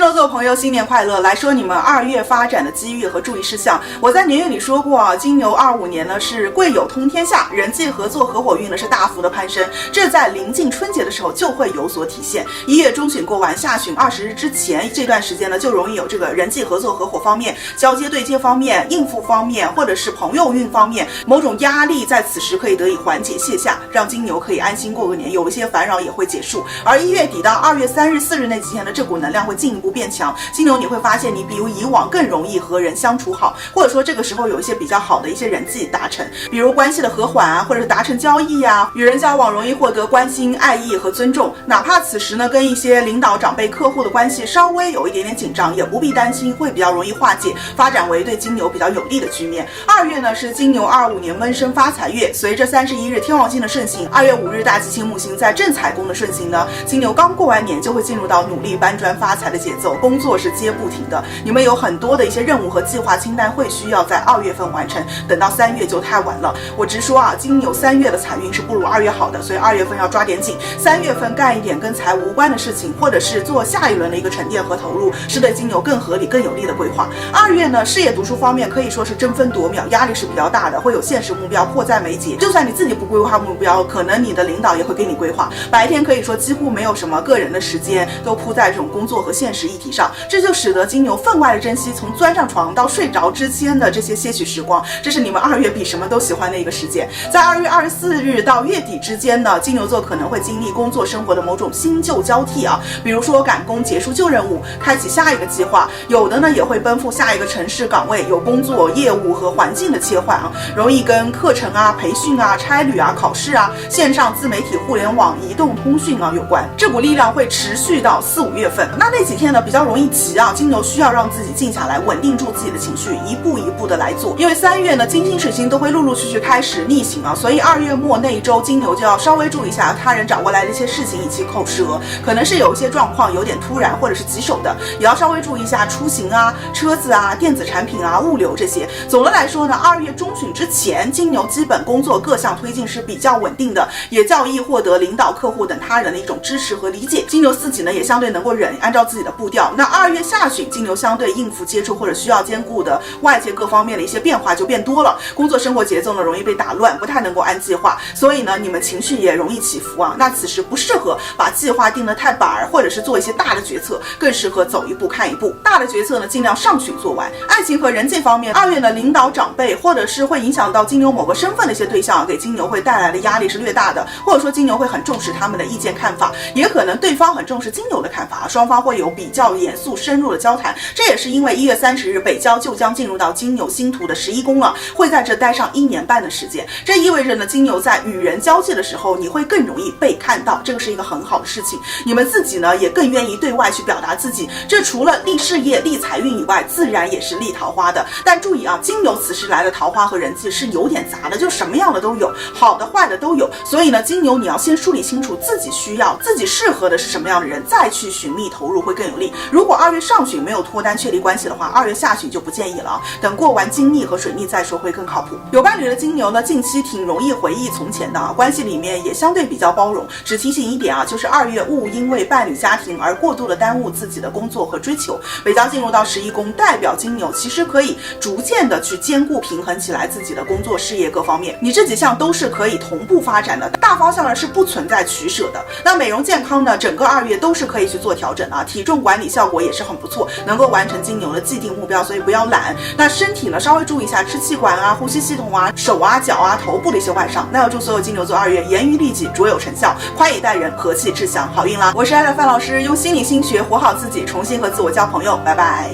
牛座朋友新年快乐！来说你们2月发展的机遇和注意事项。我在年运里说过啊，金牛25年呢是贵友通天下，人际合作合伙运呢是大幅的攀升，这在临近春节的时候就会有所体现。1月中旬过完，下旬20日之前这段时间呢，就容易有这个人际合作合伙方面、交接对接方面、应付方面，或者是朋友运方面，某种压力在此时可以得以缓解卸下，让金牛可以安心过个年，有一些烦扰也会结束。而1月底到2月3日、4日那几天的这股能量会进一步变强，金牛你会发现你比如以往更容易和人相处好，或者说这个时候有一些比较好的一些人际达成，比如关系的和缓啊，或者是达成交易啊，与人交往容易获得关心、爱意和尊重。哪怕此时呢跟一些领导、长辈、客户的关系稍微有一点点紧张，也不必担心，会比较容易化解，发展为对金牛比较有利的局面。2月呢是金牛25年闷声发财月，随着31日天王星的顺行，2月5日大吉星木星在正财宫的顺行呢，金牛刚过完年就会进入到努力搬砖发财的节奏，工作是接不停的。你们有很多的一些任务和计划清单会需要在2月份完成，等到3月就太晚了。我直说啊，金牛3月的财运是不如2月好的，所以2月份要抓点紧。3月份干一点跟财务无关的事情，或者是做下一轮的一个沉淀和投入，是对金牛更合理、更有利的规划。2月呢，事业读书方面可以说是争分夺秒，压力是比较大的，会有现实目标迫在眉睫。就算你自己不规划目标，可能你的领导也会给你规划。白天可以说几乎没有什么个人的时间，都扑在这种工作和现实议题上，这就使得金牛分外的珍惜从钻上床到睡着之间的这些些许时光，这是你们2月比什么都喜欢的一个时间。在2月24日到月底之间呢，金牛座可能会经历工作生活的某种新旧交替啊，比如说赶工结束旧任务，开启下一个计划，有的呢也会奔赴下一个城市岗位，有工作业务和环境的切换啊，容易跟课程啊、培训啊、差旅啊、考试啊、线上自媒体、互联网、移动通讯啊有关。这股力量会持续到4、5月份。那几天呢比较容易急啊，金牛需要让自己静下来，稳定住自己的情绪，一步一步的来做。因为3月呢金星水星都会陆陆续续开始逆行啊，所以2月末那一周金牛就要稍微注意一下他人找过来的一些事情以及口舌，可能是有一些状况有点突然或者是棘手的，也要稍微注意一下出行啊、车子啊、电子产品啊、物流这些。总的来说呢，2月中旬之前金牛基本工作各项推进是比较稳定的，也较易获得领导、客户等他人的一种支持和理解。金牛自己呢也相对能够忍，按照自己的步调。那2月下旬金牛相对应付接触或者需要兼顾的外界各方面的一些变化就变多了，工作生活节奏呢容易被打乱，不太能够按计划，所以呢你们情绪也容易起伏啊。那此时不适合把计划定得太板，或者是做一些大的决策，更适合走一步看一步。大的决策呢尽量上旬做完。爱情和人际方面，2月呢领导、长辈或者是会影响到金牛某个身份的一些对象，给金牛会带来的压力是略大的，或者说金牛会很重视他们的意见看法，也可能对方很重视金牛的看法，双方会有比较严肃深入的交谈。这也是因为1月30日北交就将进入到金牛星图的11宫了，会在这待上1年半的时间。这意味着呢，金牛在与人交际的时候，你会更容易被看到，这个是一个很好的事情。你们自己呢也更愿意对外去表达自己，这除了利事业、利财运以外，自然也是利桃花的。但注意啊，金牛此时来的桃花和人际是有点杂的，就什么样的都有，好的坏的都有。所以呢，金牛你要先梳理清楚自己需要、自己适合的是什么样的人，再去寻觅投入会更有利。如果2月上旬没有脱单确立关系的话，2月下旬就不建议了啊，等过完金逆和水逆再说会更靠谱。有伴侣的金牛呢，近期挺容易回忆从前的啊，关系里面也相对比较包容。只提醒一点啊，就是2月勿因为伴侣家庭而过度的耽误自己的工作和追求。北交进入到11宫，代表金牛其实可以逐渐的去兼顾平衡起来自己的工作、事业各方面，你这几项都是可以同步发展的，大方向呢是不存在取舍的。那美容健康呢，整个2月都是可以去做调整啊，体重管理效果也是很不错，能够完成金牛的既定目标，所以不要懒。那身体呢，稍微注意一下支气管啊、呼吸系统啊、手啊、脚啊、头部的一些外伤。那要祝所有金牛座2月严于律己，卓有成效，宽以待人，和气致祥，好运啦！我是爱的范老师，用心理心学活好自己，重新和自我交朋友，拜拜。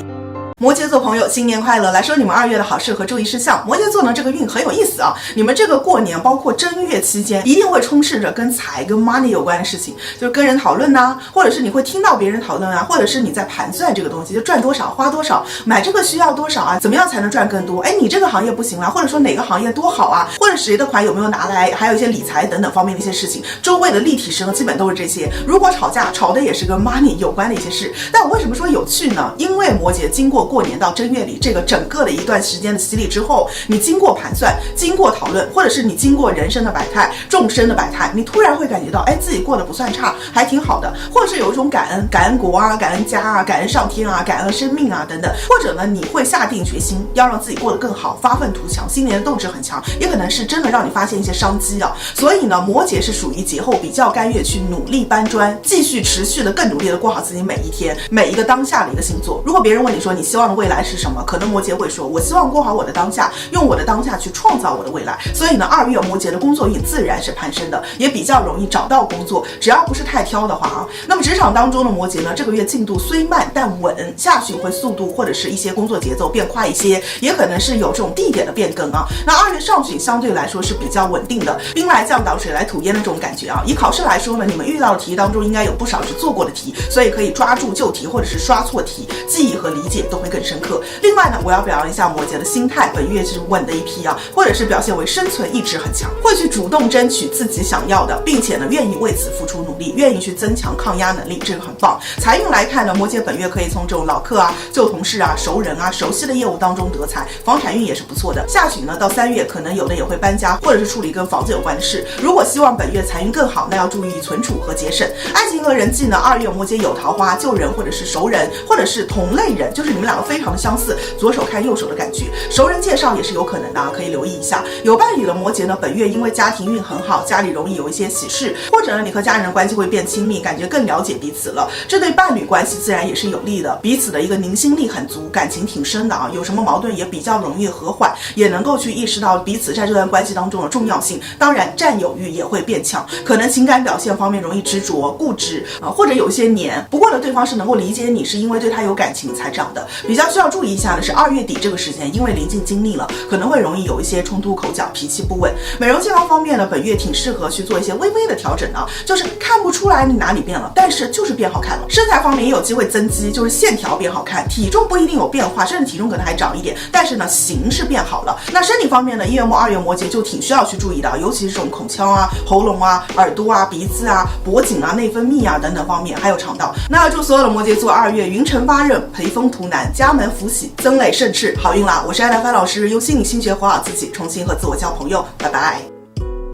摩羯座朋友新年快乐！来说你们2月的好事和注意事项。摩羯座呢这个运很有意思啊，你们这个过年包括正月期间一定会充斥着跟财跟 money 有关的事情，就是跟人讨论呐，或者是你会听到别人讨论啊，或者是你在盘算这个东西，就赚多少花多少，买这个需要多少啊，怎么样才能赚更多，哎你这个行业不行啦，或者说哪个行业多好啊，或者谁的款有没有拿来，还有一些理财等等方面的一些事情，周围的立体声基本都是这些。如果吵架吵的也是跟 money 有关的一些事。但我为什么说有趣呢？因为摩羯经过过年到正月里这个整个的一段时间的洗礼之后，你经过盘算，经过讨论，或者是你经过人生的百态，众生的百态，你突然会感觉到，自己过得不算差，还挺好的，或者是有一种感恩国啊，感恩家啊，感恩上天啊，感恩生命啊等等，或者呢，你会下定决心要让自己过得更好，发愤图强，心里的斗志很强，也可能是真的让你发现一些商机啊。所以呢，摩羯是属于节后比较甘愿去努力搬砖，继续持续的更努力的过好自己每一天，每一个当下的一个星座。如果别人问你说你希望的未来是什么，可能摩羯会说，我希望过好我的当下，用我的当下去创造我的未来。所以呢，2月摩羯的工作运自然是攀升的，也比较容易找到工作，只要不是太挑的话啊。那么职场当中的摩羯呢，这个月进度虽慢但稳，下旬会速度或者是一些工作节奏变快一些，也可能是有这种地点的变更啊。那2月上旬相对来说是比较稳定的，兵来将挡水来土掩的这种感觉啊。以考试来说呢，你们遇到的题当中应该有不少是做过的题，所以可以抓住旧题或者是刷错题，记忆和理解都会更深刻。另外呢，我要表扬一下摩羯的心态，本月是稳的一批啊，或者是表现为生存意志很强，会去主动争取自己想要的，并且呢愿意为此付出努力，愿意去增强抗压能力，这个很棒。财运来看呢，摩羯本月可以从这种老客啊、旧同事啊、熟人啊、熟悉的业务当中得财，房产运也是不错的。下旬呢到3月，可能有的也会搬家，或者是处理跟房子有关的事。如果希望本月财运更好，那要注意存储和节省。爱情和人际呢，2月摩羯有桃花，旧人或者是熟人，或者是同类人，就是你们两个非常的相似，左手看右手的感觉，熟人介绍也是有可能的啊，可以留意一下。有伴侣的摩羯呢，本月因为家庭运很好，家里容易有一些喜事，或者呢你和家人的关系会变亲密，感觉更了解彼此了，这对伴侣关系自然也是有利的，彼此的一个凝心力很足，感情挺深的啊，有什么矛盾也比较容易和缓，也能够去意识到彼此在这段关系当中的重要性。当然占有欲也会变强，可能情感表现方面容易执着固执或者有些黏，不过呢对方是能够理解你是因为对他有感情才这样的。比较需要注意一下的是2月底这个时间，因为临近经历了，可能会容易有一些冲突口角，脾气不稳。美容健康方面呢，本月挺适合去做一些微微的调整啊，就是看不出来你哪里变了，但是就是变好看了。身材方面也有机会增肌，就是线条变好看，体重不一定有变化，甚至体重可能还长一点，但是呢型是变好了。那身体方面呢，1月末2月摩羯就挺需要去注意的，尤其是这种口腔啊、喉咙啊、耳朵啊、鼻子啊、脖颈啊、内分泌啊等等方面，还有肠道。那祝所有的摩羯座2月云辰发轫，培丰图南，家门福喜，增累盛世，好运啦！我是爱兰帆老师，用心理心学活好自己，重新和自我交朋友，拜拜。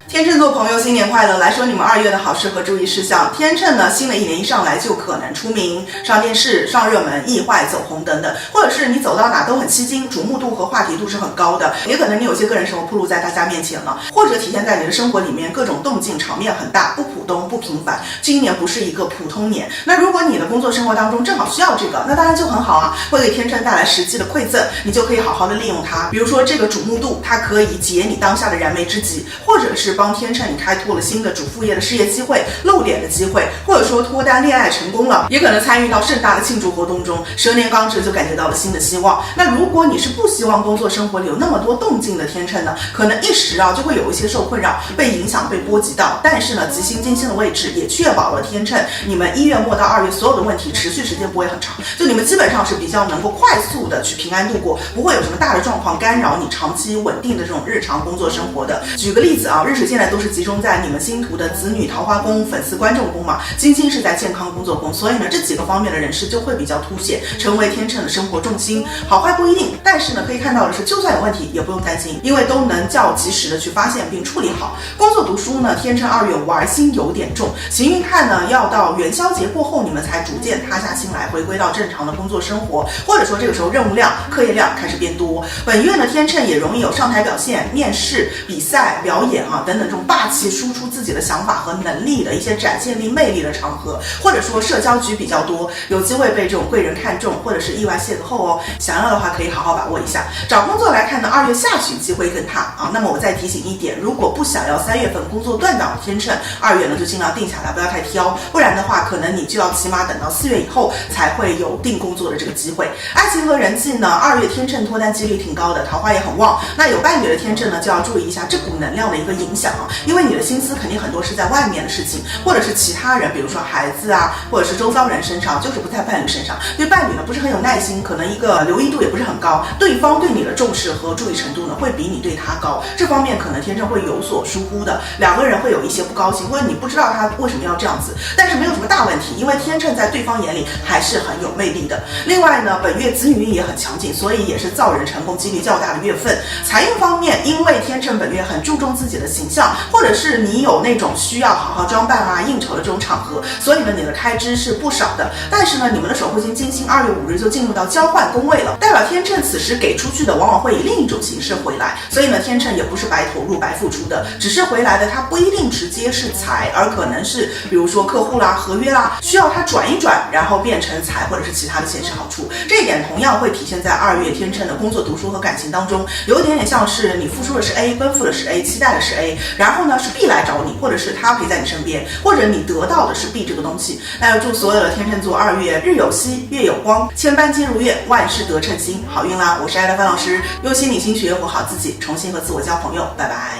天秤座朋友新年快乐！来说你们2月的好事和注意事项。天秤呢，新的一年一上来就可能出名、上电视、上热门、意外走红等等，或者是你走到哪都很吸睛，瞩目度和话题度是很高的，也可能你有些个人生活暴露在大家面前了，或者体现在你的生活里面各种动静，场面很大，不普通不平凡。今年不是一个普通年，那如果你的工作生活当中正好需要这个，那当然就很好啊，会给天秤带来实际的馈赠，你就可以好好的利用它。比如说这个瞩目度，它可以解你当下的燃眉之急，或者是帮天秤你开拓了新的主副业的事业机会、露脸的机会，或者说脱单恋爱成功了，也可能参与到盛大的庆祝活动中，蛇年刚至就感觉到了新的希望。那如果你是不希望工作生活里有那么多动静的天秤呢，可能一时就会有一些受困扰、被影响、被波及到，但是呢吉星金星的位置也确保了天秤你们1月末到2月所有的问题持续时间不会很长，就你们基本上是比较能够快速的去平安度过，不会有什么大的状况干扰你长期稳定的这种日常工作生活的。举个例子啊，日水现在都是集中在你们星图的子女桃花宫、粉丝观众宫嘛，金星是在健康工作宫，所以呢这几个方面的人士就会比较凸显，成为天秤的生活重心。好坏不一定，但是呢可以看到的是，就算有问题也不用担心，因为都能较及时的去发现并处理好。工作读书呢，天秤2月玩心有点重，行运看呢要到元宵节过后你们才逐渐塌下心来，回归到正常的工作生活，或者说这个时候任务量、课业量开始变多。本月呢天秤也容易有上台表现、面试、比赛、表演等等这种霸气输出自己的想法和能力的一些展现力、魅力的场合，或者说社交局比较多，有机会被这种贵人看中，或者是意外邂逅哦。想要的话可以好好把握一下。找工作来看呢，2月下旬机会更大那么我再提醒一点，如果不想要3月份工作断档的天秤，2月呢就尽量定下来，不要太挑，不然的话可能你就要起码等到4月以后才会有定工作的这个机会。爱情和人际呢，2月天秤脱单几率挺高的，桃花也很旺。那有伴侣的天秤呢就要注意一下这股能量的一个影响。想啊，因为你的心思肯定很多是在外面的事情，或者是其他人，比如说孩子啊，或者是周遭人身上，就是不在伴侣身上。对伴侣呢不是很有耐心，可能一个留意度也不是很高，对方对你的重视和注意程度呢会比你对他高，这方面可能天秤会有所疏忽的，两个人会有一些不高兴，或者你不知道他为什么要这样子，但是没有什么大问题，因为天秤在对方眼里还是很有魅力的。另外呢，本月子女运也很强劲，所以也是造人成功几率较大的月份。财运方面，因为天秤本月很注重自己的形象，或者是你有那种需要好好装扮啊、应酬的这种场合，所以呢，你的开支是不少的。但是呢，你们的守护星金星2月5日就进入到交换宫位了，代表天秤此时给出去的往往会以另一种形式回来，所以呢，天秤也不是白投入白付出的，只是回来的它不一定直接是财，而可能是比如说客户啦、合约啦，需要它转一转，然后变成财或者是其他的现实好处。这一点同样会体现在2月天秤的工作、读书和感情当中，有一点点像是你付出的是 A， 奔赴的是 A， 期待的是 A， 然后呢是 B 来找你，或者是他陪在你身边，或者你得到的是 B 这个东西。那要祝所有的天秤座2月日有希，月有光，千般皆如愿，万事得称心，好运啦！我是爱德芬老师，用心理心学活好自己，重新和自我交朋友，拜拜。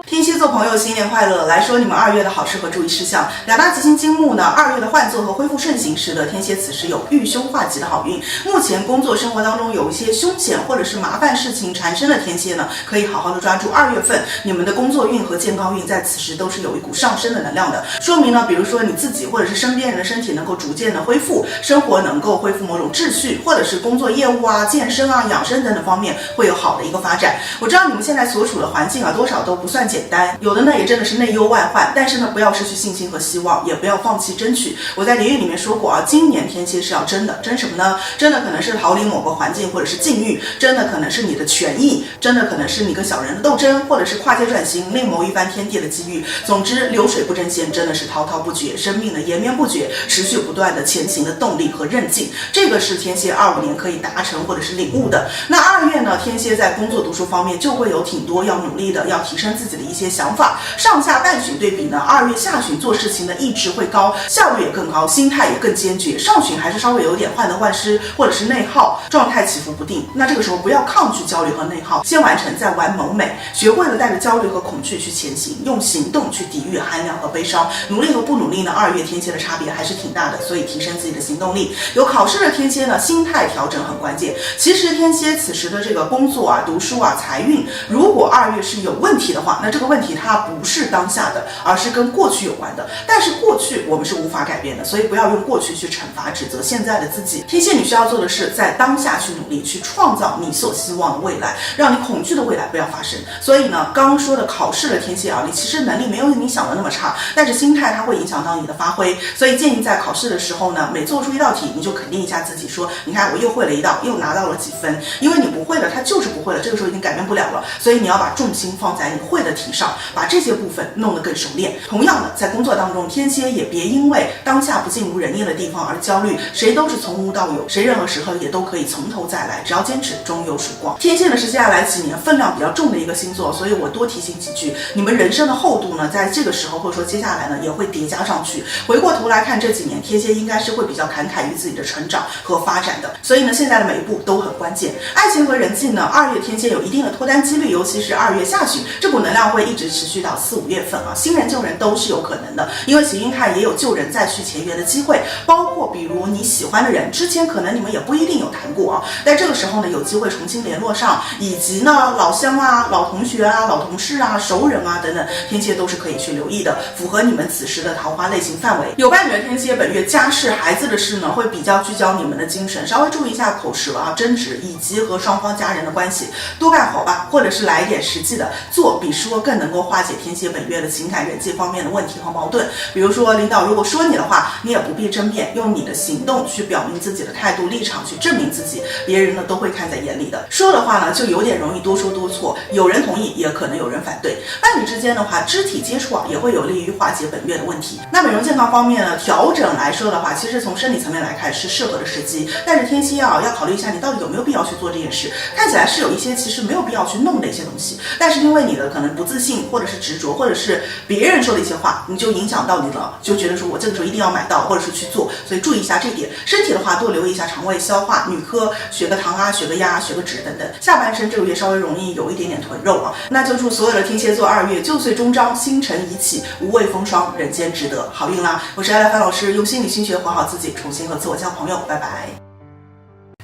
天蝎座朋友新年快乐！来说你们2月的好事和注意事项。两大吉星金木呢，2月的换座和恢复顺行，使得天蝎此时有遇凶化吉的好运。目前工作生活当中有一些凶险或者是麻烦事情产生的天蝎呢，可以好好的抓住2月份你们的工作运和健康运在此时都是有一股上升的能量的，说明呢，比如说你自己或者是身边人的身体能够逐渐的恢复，生活能够恢复某种秩序，或者是工作业务啊、健身啊、养生等等方面会有好的一个发展。我知道你们现在所处的环境啊，多少都不算简单，有的呢也真的是内忧外患，但是呢不要失去信心和希望，也不要放弃争取。我在年运里面说过啊，今年天蝎是要争的，争什么呢？争的可能是逃离某个环境或者是境遇，争的可能是你的权益，争的可能是你跟小人的斗争，或者是跨界转型，另谋一番天地的机遇。总之流水不争先，真的是滔滔不绝，生命的延绵不绝，持续不断的前行的动力和韧劲，这个是天蝎25年可以达成或者是领悟的。那2月呢，天蝎在工作读书方面就会有挺多要努力的，要提升自己的一些想法。上下半旬对比呢，2月下旬做事情的意志会高，效率也更高，心态也更坚决。上旬还是稍微有点患得患失或者是内耗，状态起伏不定。那这个时候不要抗拒焦虑和内耗，先完成再玩谋美，学会了带着焦虑和恐惧去前行，用行动去抵御寒凉和悲伤。努力和不努力呢，2月天蝎的差别还是挺大的，所以提升自己的行动力。有考试的天蝎呢，心态调整很关键。其实天蝎此时的这个工作啊、读书啊、财运，如果2月是有问题的话，那这个问题它不是当下的，而是跟过去有关的。但是过去我们是无法改变的，所以不要用过去去惩罚指责现在的自己。天蝎你需要做的是在当下去努力，去创造你所希望的未来，让你恐惧的未来不要发生。所以呢，刚刚说的考试的天蝎啊，你其实能力没有你想的那么差，但是心态它会影响到你的发挥。所以建议在考试的时候呢，每做出一道题，你就肯定一下自己，说你看我又会了一道，又拿到了几分。因为你不会了，它就是不会了，这个时候已经改变不了了，所以你要把重心放在你会的题上，把这些部分弄得更熟练。同样的，在工作当中，天蝎也别因为当下不尽如人意的地方而焦虑，谁都是从无到有，谁任何时候也都可以从头再来，只要坚持，终有曙光。天蝎呢是接下来几年分量比较重的一个星座，所以我多提醒几句，你们人生的厚度呢，在这个时候或者说接下来呢，也会叠加上去。回过头来看这几年，天蝎应该是会比较侃侃于自己的成长和发展的，所以呢，现在的每一步都很关键。爱情和人际呢，2月天蝎有一定的脱单几率，尤其是2月下旬，这股能量会一直持续到4、5月份啊，新人旧人都是有可能的，因为行运看也有旧人再续前缘的机会，包括比如你喜欢的人，之前可能你们也不一定有谈过啊，但这个时候呢，有机会重新联络上，以及呢，老乡啊、老同学啊、老同事啊、熟人啊等等，天蝎都是可以去留意的，符合你们此时的桃花类型范围。有伴侣的天蝎本月家事、孩子的事呢，会比较聚焦你们的精神，稍微注意一下口舌啊、争执以及和双方家人的关系，多干好吧，或者是来一点实际的，做比说更能够化解天蝎本月的情感人际方面的问题和矛盾。比如说领导如果说你的话，你也不必争辩，用你的行动去表明自己的态度立场，去证明自己，别人呢都会看在眼里的。说的话呢就有点容易多说多错，有人同意也可能有人反对。伴侣之间的话，肢体接触啊也会有利于化解本月的问题。那美容健康方面呢，调整来说的话，其实从生理层面来看是适合的时机，但是天蝎啊要考虑一下你到底有没有必要去做这件事。看起来是有一些其实没有必要去弄的一些东西，但是因为你的可能不自信，或者是执着，或者是别人说的一些话，你就影响到你了，就觉得说我这个时候一定要买到，或者是去做，所以注意一下这点。身体的话，多留意一下肠胃消化，女科学个糖啊，学个鸭，学个脂等等。下半身这个月稍微容易有一点点臀肉啊，那就祝所有的天蝎座2月旧岁终章，星辰已起，无畏风霜，人间值得，好运啦！我是艾来帆老师，用心理心学活好自己，重新和自我交朋友，拜拜。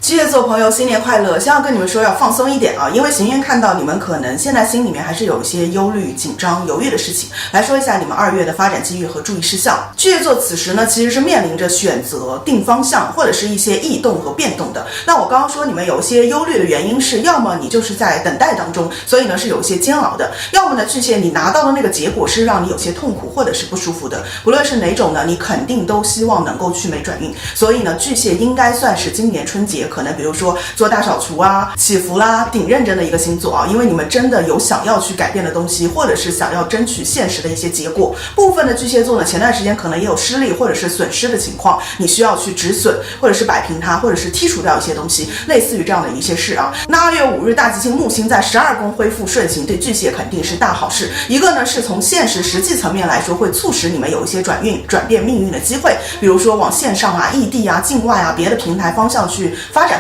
巨蟹座朋友新年快乐！先要跟你们说要放松一点啊，因为行运看到你们可能现在心里面还是有一些忧虑、紧张、犹豫的事情。来说一下你们2月的发展机遇和注意事项。巨蟹座此时呢，其实是面临着选择、定方向或者是一些异动和变动的。那我刚刚说你们有一些忧虑的原因是，要么你就是在等待当中，所以呢是有一些煎熬的；要么呢巨蟹你拿到的那个结果是让你有些痛苦或者是不舒服的。不论是哪种呢，你肯定都希望能够去美转运。所以呢，巨蟹应该算是今年春节可能比如说做大扫除啊、祈福啦，挺认真的一个星座啊，因为你们真的有想要去改变的东西，或者是想要争取现实的一些结果。部分的巨蟹座呢，前段时间可能也有失利或者是损失的情况，你需要去止损，或者是摆平它，或者是剔除掉一些东西，类似于这样的一些事啊。那2月5日大吉星木星在12宫恢复顺行，对巨蟹肯定是大好事。一个呢是从现实实际层面来说，会促使你们有一些转运、转变命运的机会，比如说往线上啊、异地啊、境外啊、别的平台方向去发展，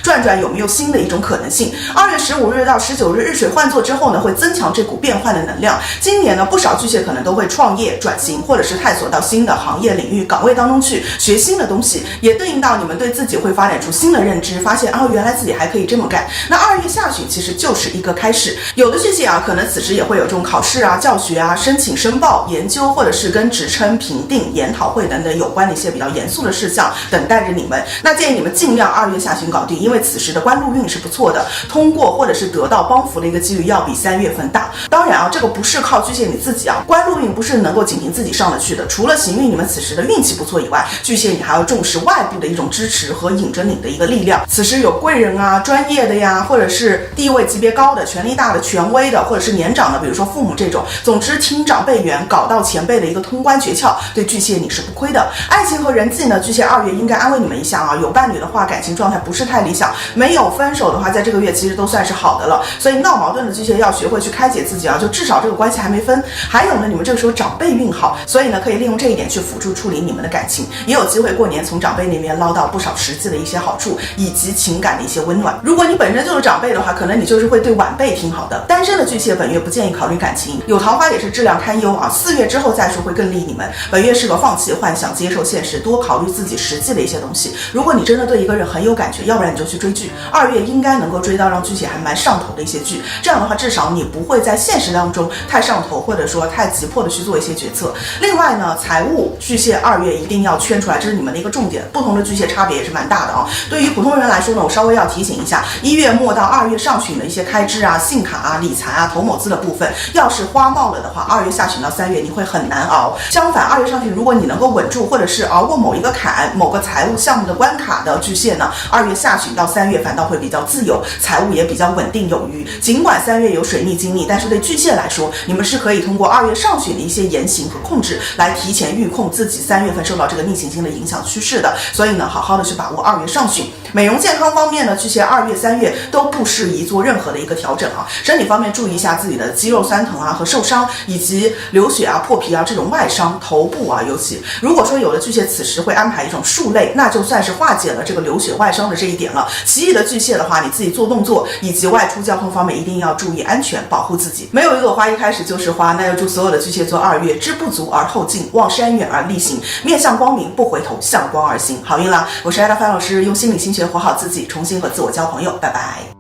转转有没有新的一种可能性。2月15日到19日日水换座之后呢，会增强这股变换的能量。今年呢，不少巨蟹可能都会创业、转型，或者是探索到新的行业领域、岗位当中去学新的东西，也对应到你们对自己会发展出新的认知，发现原来自己还可以这么干。那2月下旬其实就是一个开始，有的巨蟹啊，可能此时也会有这种考试啊、教学啊、申请申报、研究，或者是跟职称评定、研讨会等等有关的一些比较严肃的事项等待着你们。那建议你们尽量2月下旬搞定，因为此时的官禄运是不错的，通过或者是得到帮扶的一个机遇要比3月份大。当然啊，这个不是靠巨蟹你自己啊，官禄运不是能够仅凭自己上得去的。除了行运你们此时的运气不错以外，巨蟹你还要重视外部的一种支持和引着你的一个力量。此时有贵人啊、专业的呀，或者是地位级别高的、权力大的、权威的，或者是年长的，比如说父母这种。总之听长辈言，搞到前辈的一个通关诀窍，对巨蟹你是不亏的。爱情和人际呢，巨蟹2月应该安慰你们一下啊，有伴侣的话感情状态不是太理想，没有分手的话在这个月其实都算是好的了。所以闹矛盾的巨蟹要学会去开解自己啊，就至少这个关系还没分。还有呢，你们这个时候长辈运好，所以呢可以利用这一点去辅助处理你们的感情，也有机会过年从长辈那边捞到不少实际的一些好处，以及情感的一些温暖。如果你本身就是长辈的话，可能你就是会对晚辈挺好的。单身的巨蟹本月不建议考虑感情，有桃花也是质量堪忧啊。4月之后再说会更利你们。本月适合放弃幻想，接受现实，多考虑自己实际的一些东西。如果你真的对一个人很有感觉，要不然你就去追剧。2月应该能够追到让巨蟹还蛮上头的一些剧，这样的话至少你不会在现实当中太上头，或者说太急迫的去做一些决策。另外呢，财务巨蟹2月一定要圈出来，这是你们的一个重点。不同的巨蟹差别也是蛮大的啊。对于普通人来说呢，我稍微要提醒一下，1月末到2月上旬的一些开支啊、信卡啊、理财啊、投某资的部分，要是花冒了的话，2月下旬到3月你会很难熬。相反，2月上旬如果你能够稳住，或者是熬过某一个坎、某个财务项目的关卡的巨蟹呢，2月下旬到3月反倒会比较自由，财务也比较稳定有余。尽管3月有水逆经历，但是对巨蟹来说，你们是可以通过2月上旬的一些言行和控制来提前预控自己3月份受到这个逆行星的影响趋势的。所以呢，好好的去把握2月上旬。美容健康方面呢，巨蟹2月、3月都不适宜做任何的一个调整啊。身体方面注意一下自己的肌肉酸疼啊和受伤，以及流血啊、破皮啊这种外伤，头部啊尤其。如果说有的巨蟹此时会安排一种束类，那就算是化解了这个流血外伤的这一点了。其余的巨蟹的话，你自己做动作以及外出交通方面一定要注意安全，保护自己。没有一朵花一开始就是花，那要祝所有的巨蟹座2月知不足而后进，望山远而力行，面向光明不回头，向光而行，好运啦！我是艾拉帆老师，用心理心学活好自己，重新和自我交朋友，拜拜。